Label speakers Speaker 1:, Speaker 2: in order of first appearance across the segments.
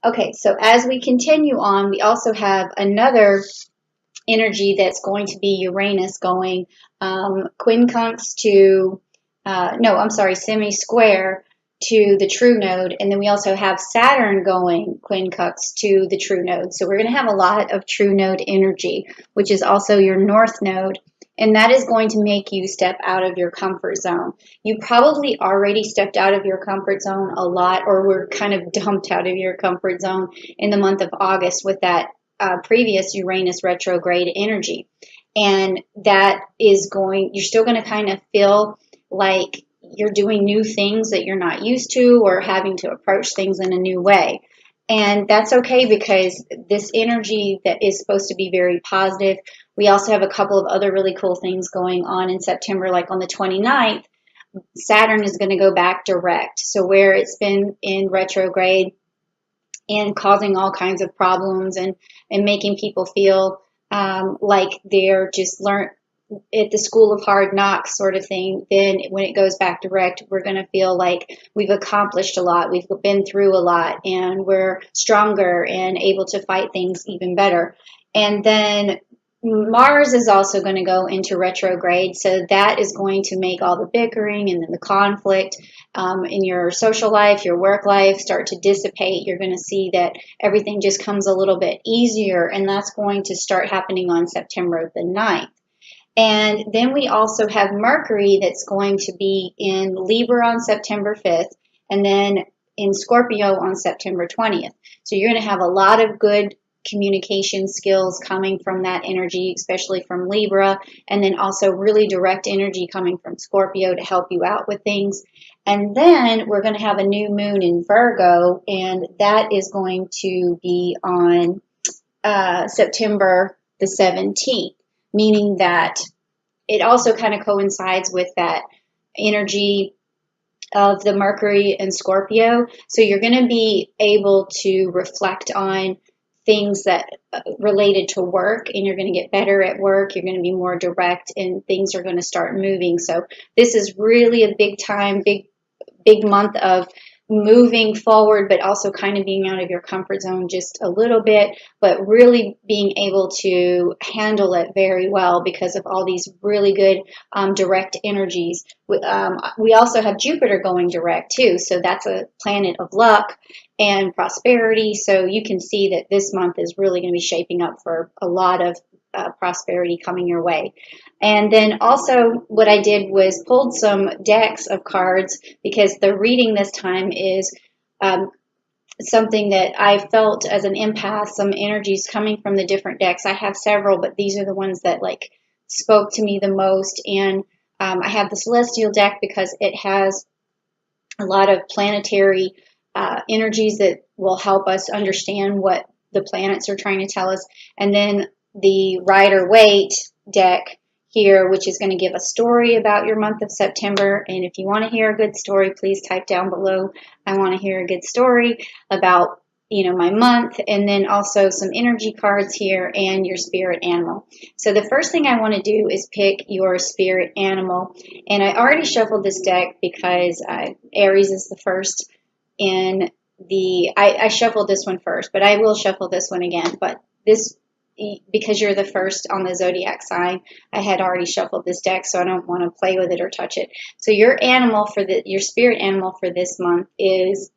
Speaker 1: Okay, so as we continue on, we also have another energy that's going to be Uranus going quincunx to, no, I'm sorry, semi-square to the true node. And then we also have Saturn going quincunx to the true node. So we're going to have a lot of true node energy, which is also your north node. And that is going to make you step out of your comfort zone. You probably already stepped out of your comfort zone a lot, or were kind of dumped out of your comfort zone in the month of August with that previous Uranus retrograde energy. And that is going, you're still going to kind of feel like you're doing new things that you're not used to, or having to approach things in a new way. And that's okay, because this energy that is supposed to be very positive, we also have a couple of other really cool things going on in September, like on the 29th, Saturn is going to go back direct. So where it's been in retrograde and causing all kinds of problems, and making people feel like they're just learned at the school of hard knocks sort of thing, then when it goes back direct, we're going to feel like we've accomplished a lot, we've been through a lot, and we're stronger and able to fight things even better. And then Mars is also going to go into retrograde, so that is going to make all the bickering and then the conflict in your social life, your work life, start to dissipate. You're going to see that everything just comes a little bit easier, and that's going to start happening on September the 9th. And then we also have Mercury that's going to be in Libra on September 5th, and then in Scorpio on September 20th. So you're going to have a lot of good communication skills coming from that energy, especially from Libra, and then also really direct energy coming from Scorpio to help you out with things. And then we're going to have a new moon in Virgo, and that is going to be on September the 17th, meaning that it also kind of coincides with that energy of the Mercury and Scorpio. So you're going to be able to reflect on things that related to work, and you're going to get better at work. You're going to be more direct, and things are going to start moving. So this is really a big time, big month of moving forward, but also kind of being out of your comfort zone just a little bit, but really being able to handle it very well because of all these really good direct energies. We also have Jupiter going direct too, so that's a planet of luck and prosperity. So you can see that this month is really going to be shaping up for a lot of prosperity coming your way. And then also what I did was pulled some decks of cards, because the reading this time is something that I felt as an empath, some energies coming from the different decks. I have several, but these are the ones that like spoke to me the most. And I have the Celestial deck because it has a lot of planetary energies that will help us understand what the planets are trying to tell us. And then the Rider-Waite deck here, which is going to give a story about your month of September. And if you want to hear a good story, please type down below, I want to hear a good story about, my month. And then also some energy cards here and your spirit animal. So the first thing I want to do is pick your spirit animal. And I already shuffled this deck because Aries is the first in I shuffled this one first, but I will shuffle this one again. But this, because you're the first on the zodiac sign, I had already shuffled this deck, so I don't want to play with it or touch it. So your spirit animal for this month is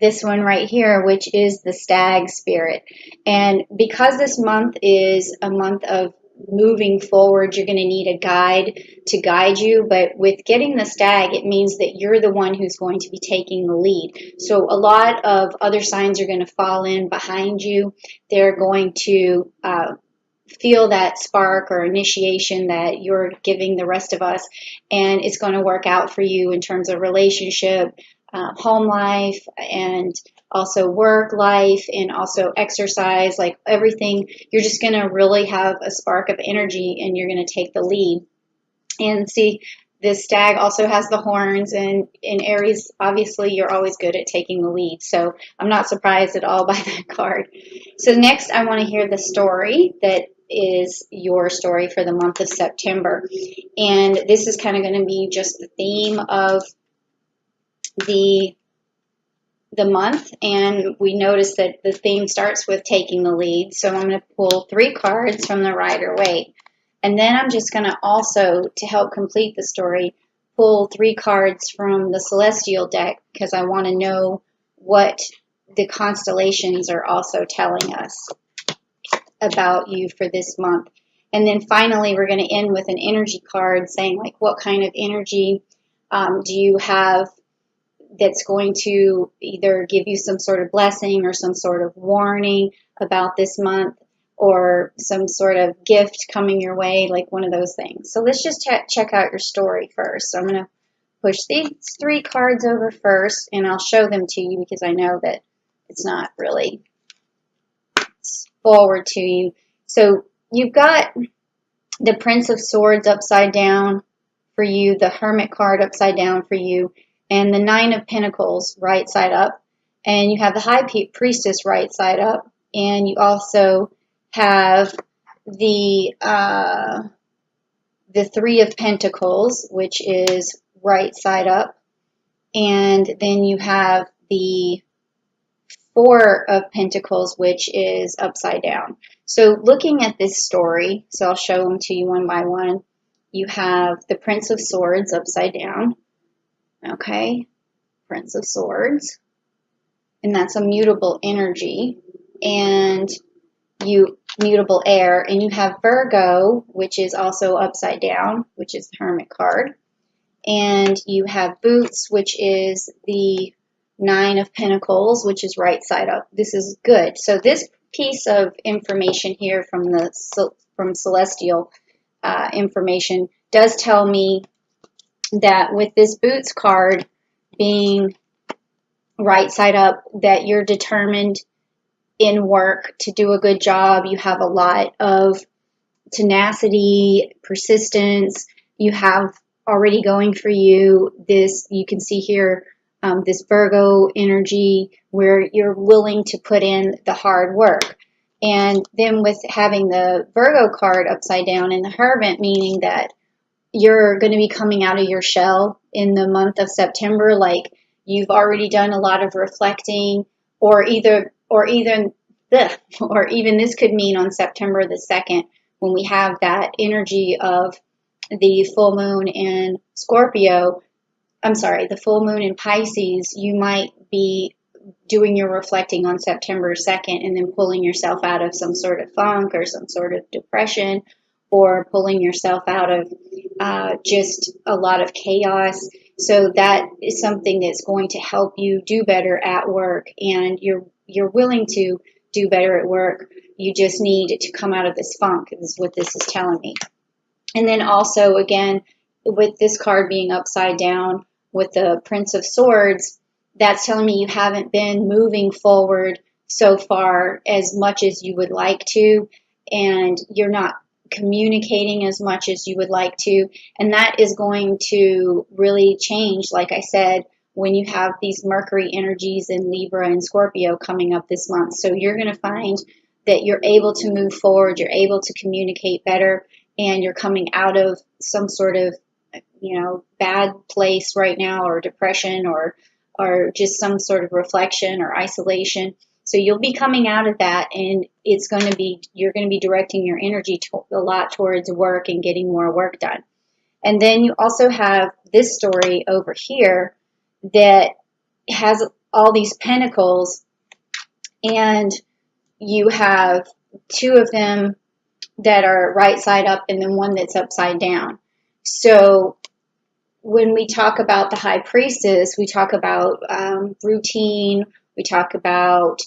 Speaker 1: this one right here, which is the stag spirit. And because this month is a month of moving forward, you're going to need a guide to guide you. But with getting the stag, it means that you're the one who's going to be taking the lead. So a lot of other signs are going to fall in behind you. They're going to feel that spark or initiation that you're giving the rest of us, and it's going to work out for you in terms of relationship, home life, and also work life, and also exercise, like everything. You're just going to really have a spark of energy, and you're going to take the lead. And see, this stag also has the horns, and in Aries, obviously, you're always good at taking the lead. So I'm not surprised at all by that card. So next, I want to hear the story that is your story for the month of September. And this is kind of going to be just the theme of the the month, and we notice that the theme starts with taking the lead. So I'm going to pull 3 cards from the Rider-Waite. And then I'm just going to also, to help complete the story, pull 3 cards from the Celestial deck because I want to know what the constellations are also telling us about you for this month. And then finally, we're going to end with an energy card saying, like, what kind of energy do you have that's going to either give you some sort of blessing or some sort of warning about this month, or some sort of gift coming your way, like one of those things. So let's just check out your story first. So I'm going to push these 3 cards over first, and I'll show them to you because I know that it's not really forward to you. So you've got the Prince of Swords upside down for you, the Hermit card upside down for you, and the 9 of Pentacles right side up, and you have the High Priestess right side up, and you also have the 3 of Pentacles, which is right side up, and then you have the 4 of Pentacles, which is upside down. So looking at this story, so I'll show them to you one by one. You have the Prince of Swords upside down. Okay, Prince of Swords. And that's a mutable energy. And mutable air. And you have Virgo, which is also upside down, which is the Hermit card. And you have Boots, which is the 9 of Pentacles, which is right side up. This is good. So this piece of information here from Celestial information does tell me that with this Boots card being right side up, that you're determined in work to do a good job. You have a lot of tenacity, persistence. You have already going for you this, you can see here, this Virgo energy where you're willing to put in the hard work. And then with having the Virgo card upside down and the Hermit, meaning that you're going to be coming out of your shell in the month of September, like you've already done a lot of reflecting, or even this could mean on September the 2nd, when we have that energy of the full moon in Scorpio, the full moon in Pisces, you might be doing your reflecting on September 2nd and then pulling yourself out of some sort of funk or some sort of depression, or pulling yourself out of just a lot of chaos. So that is something that's going to help you do better at work, and you're willing to do better at work. You just need to come out of this funk, is what this is telling me. And then also, again, with this card being upside down with the Prince of Swords, that's telling me you haven't been moving forward so far as much as you would like to, and you're not communicating as much as you would like to. And that is going to really change, like I said, when you have these Mercury energies in Libra and Scorpio coming up this month. So you're going to find that you're able to move forward, you're able to communicate better, and you're coming out of some sort of, bad place right now, or depression, or just some sort of reflection or isolation. So you'll be coming out of that, and you're going to be directing your energy a lot towards work and getting more work done. And then you also have this story over here that has all these pentacles, and you have 2 of them that are right side up and then one that's upside down. So when we talk about the High Priestess, we talk about routine, we talk about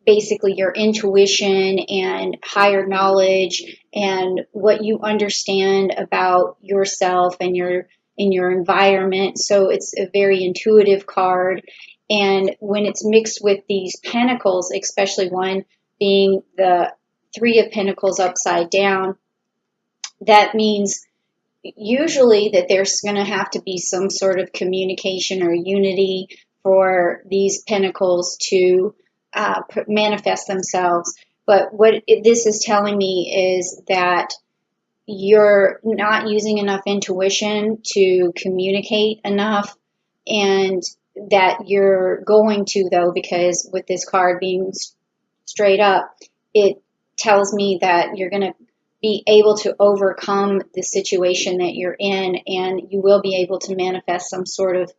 Speaker 1: basically your intuition and higher knowledge and what you understand about yourself and your environment. So it's a very intuitive card. And when it's mixed with these pentacles, especially one being the 3 of Pentacles upside down, that means usually that there's going to have to be some sort of communication or unity for these pentacles to manifest themselves. But what this is telling me is that you're not using enough intuition to communicate enough, and that you're going to, though, because with this card being straight up, it tells me that you're going to be able to overcome the situation that you're in, and you will be able to manifest some sort of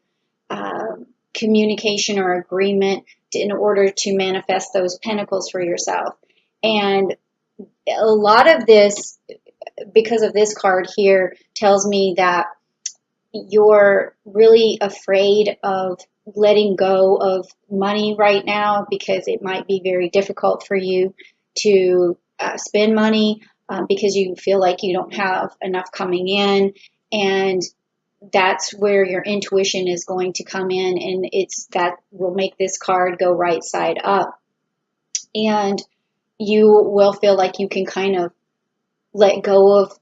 Speaker 1: uh, communication or agreement in order to manifest those pentacles for yourself. And a lot of this, because of this card here, tells me that you're really afraid of letting go of money right now because it might be very difficult for you to spend money because you feel like you don't have enough coming in. And that's where your intuition is going to come in, and it's that will make this card go right side up. And you will feel like you can kind of let go of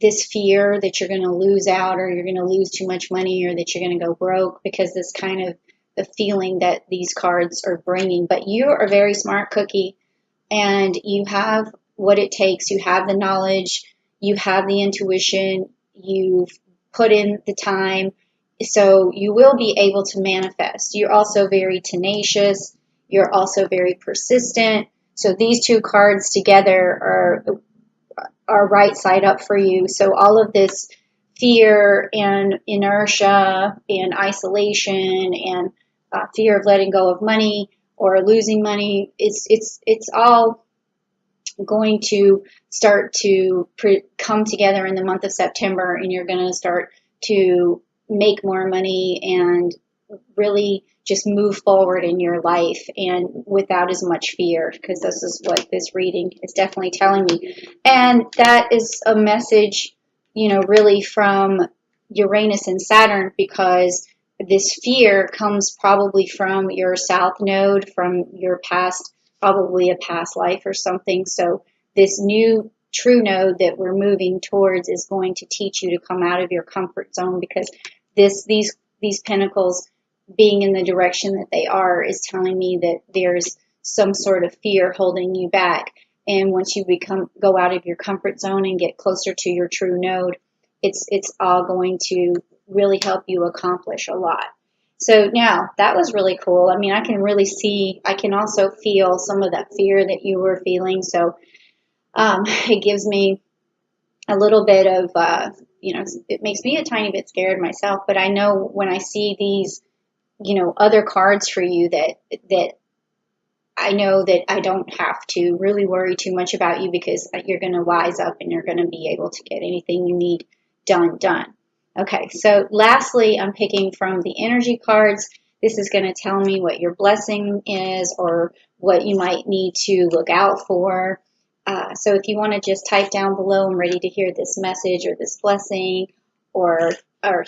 Speaker 1: this fear that you're going to lose out, or you're going to lose too much money, or that you're going to go broke, because this kind of the feeling that these cards are bringing. But you are a very smart cookie, and you have what it takes. You have the knowledge, you have the intuition, you've put in the time, so you will be able to manifest. You're also very tenacious, you're also very persistent. So these two cards together are right side up for you. So all of this fear and inertia and isolation and fear of letting go of money or losing money, it's all going to start to come together in the month of September, and you're going to start to make more money and really just move forward in your life and without as much fear, because this is what this reading is definitely telling me. And that is a message, really from Uranus and Saturn, because this fear comes probably from your south node, from your past, probably a past life or something. So this new true node that we're moving towards is going to teach you to come out of your comfort zone, because these pentacles being in the direction that they are is telling me that there's some sort of fear holding you back. And once you go out of your comfort zone and get closer to your true node, it's all going to really help you accomplish a lot. So now that was really cool. I mean, I can really see, I can also feel some of that fear that you were feeling. So it gives me a little bit of, it makes me a tiny bit scared myself, but I know when I see these, other cards for you, that I know that I don't have to really worry too much about you, because you're going to wise up and you're going to be able to get anything you need done. Okay, so lastly, I'm picking from the energy cards. This is going to tell me what your blessing is, or what you might need to look out for. So if you want to just type down below, I'm ready to hear this message or this blessing, or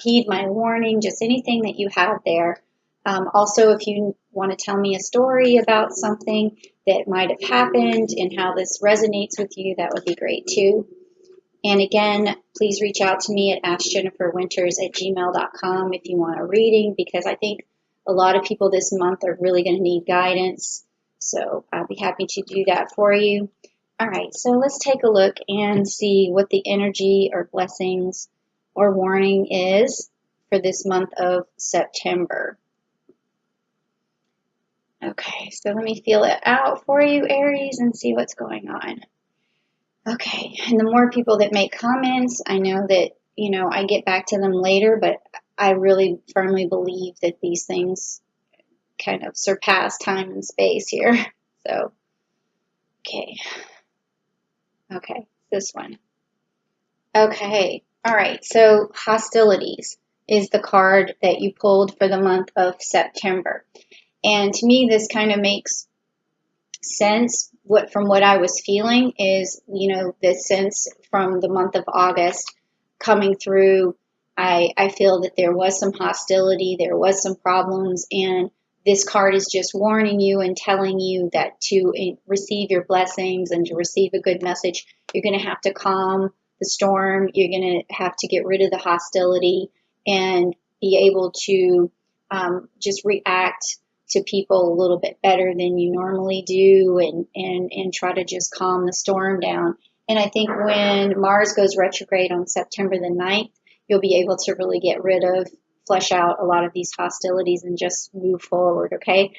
Speaker 1: heed my warning, just anything that you have there. Also, if you want to tell me a story about something that might have happened and how this resonates with you, that would be great too. And again, please reach out to me at askjenniferwinters@gmail.com if you want a reading, because I think a lot of people this month are really going to need guidance. So I'll be happy to do that for you. All right, so let's take a look and see what the energy or blessings or warning is for this month of September. Okay, so let me feel it out for you, Aries, and see what's going on. Okay, and the more people that make comments, I know that, I get back to them later, but I really firmly believe that these things kind of surpass time and space here. So, okay, this one. Okay, all right, so hostilities is the card that you pulled for the month of September. And to me, this kind of makes sense. From what I was feeling is, the sense from the month of August coming through, I feel that there was some hostility, there was some problems, and this card is just warning you and telling you that to receive your blessings and to receive a good message, you're going to have to calm the storm. You're going to have to get rid of the hostility and be able to just react to people a little bit better than you normally do, and try to just calm the storm down. And I think when Mars goes retrograde on September the 9th, you'll be able to really get rid of flesh out a lot of these hostilities and just move forward, okay?